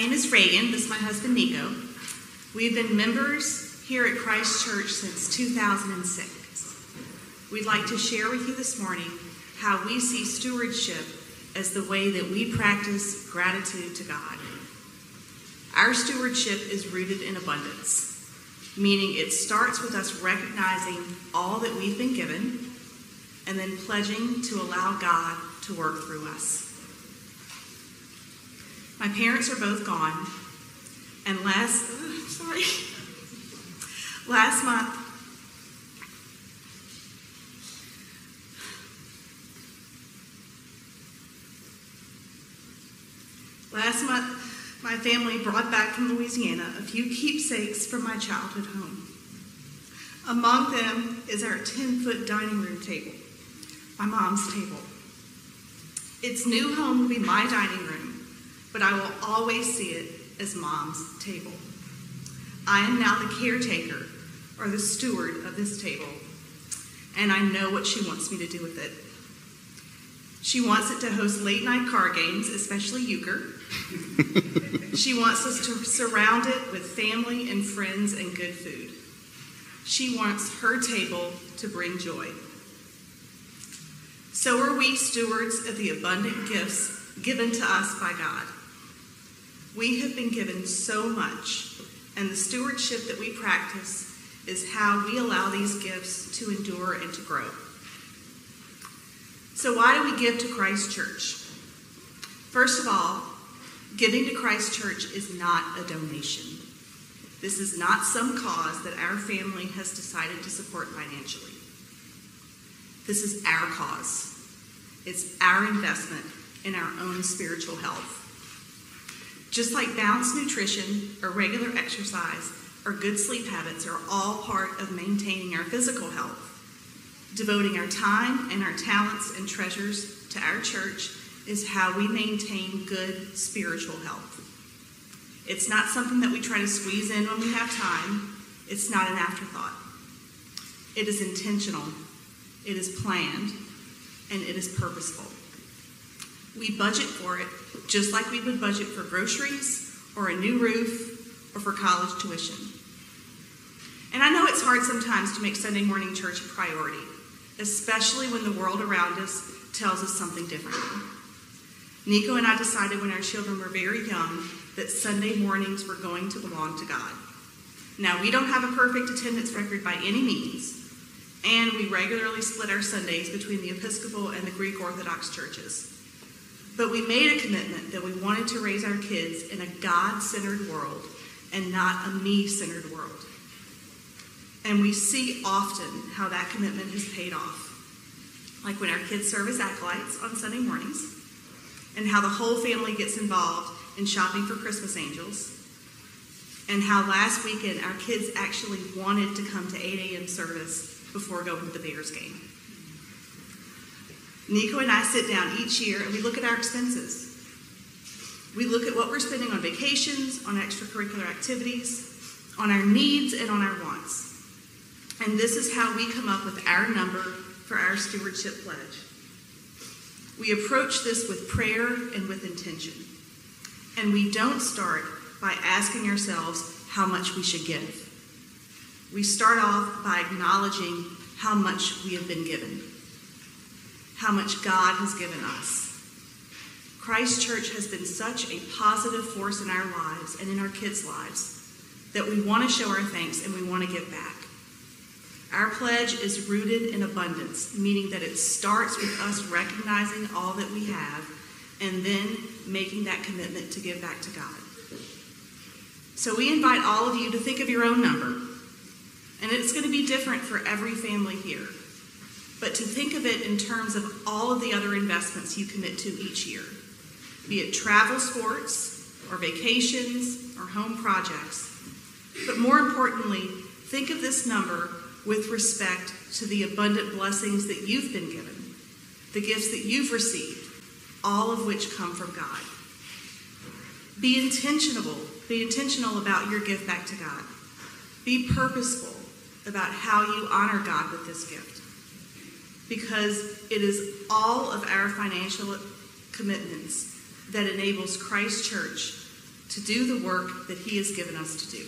name is Regan. This is my husband, Nico. We've been members here at Christ Church since 2006. We'd like to share with you this morning how we see stewardship as the way that we practice gratitude to God. Our stewardship is rooted in abundance, meaning it starts with us recognizing all that we've been given and then pledging to allow God to work through us. My parents are both gone, and last month, my family brought back from Louisiana a few keepsakes from my childhood home. Among them is our 10-foot dining room table, my mom's table. Its new home will be my dining room, but I will always see it as Mom's table. I am now the caretaker or the steward of this table, and I know what she wants me to do with it. She wants it to host late-night card games, especially euchre. She wants us to surround it with family and friends and good food. She wants her table to bring joy. So are we stewards of the abundant gifts given to us by God. We have been given so much, and the stewardship that we practice is how we allow these gifts to endure and to grow. So why do we give to Christ Church? First of all, giving to Christ Church is not a donation. This is not some cause that our family has decided to support financially. This is our cause. It's our investment in our own spiritual health. Just like balanced nutrition or regular exercise or good sleep habits are all part of maintaining our physical health, devoting our time and our talents and treasures to our church is how we maintain good spiritual health. It's not something that we try to squeeze in when we have time. It's not an afterthought. It is intentional, it is planned, and it is purposeful. We budget for it just like we would budget for groceries or a new roof or for college tuition. And I know it's hard sometimes to make Sunday morning church a priority, especially when the world around us tells us something different. Nico and I decided when our children were very young that Sunday mornings were going to belong to God. Now, we don't have a perfect attendance record by any means, and we regularly split our Sundays between the Episcopal and the Greek Orthodox churches. But we made a commitment that we wanted to raise our kids in a God-centered world and not a me-centered world. And we see often how that commitment has paid off. Like when our kids serve as acolytes on Sunday mornings, and how the whole family gets involved in shopping for Christmas angels, and how last weekend our kids actually wanted to come to 8 a.m. service before going to the Bears game. Nico and I sit down each year and we look at our expenses. We look at what we're spending on vacations, on extracurricular activities, on our needs, and on our wants. And this is how we come up with our number for our stewardship pledge. We approach this with prayer and with intention. And we don't start by asking ourselves how much we should give. We start off by acknowledging how much we have been given, how much God has given us. Christ Church has been such a positive force in our lives and in our kids' lives that we want to show our thanks and we want to give back. Our pledge is rooted in abundance, meaning that it starts with us recognizing all that we have and then making that commitment to give back to God. So we invite all of you to think of your own number. And it's going to be different for every family here. But to think of it in terms of all of the other investments you commit to each year, be it travel, sports, or vacations, or home projects. But more importantly, think of this number with respect to the abundant blessings that you've been given, the gifts that you've received, all of which come from God. Be intentional about your gift back to God. Be purposeful about how you honor God with this gift. Because it is all of our financial commitments that enables Christ Church to do the work that he has given us to do.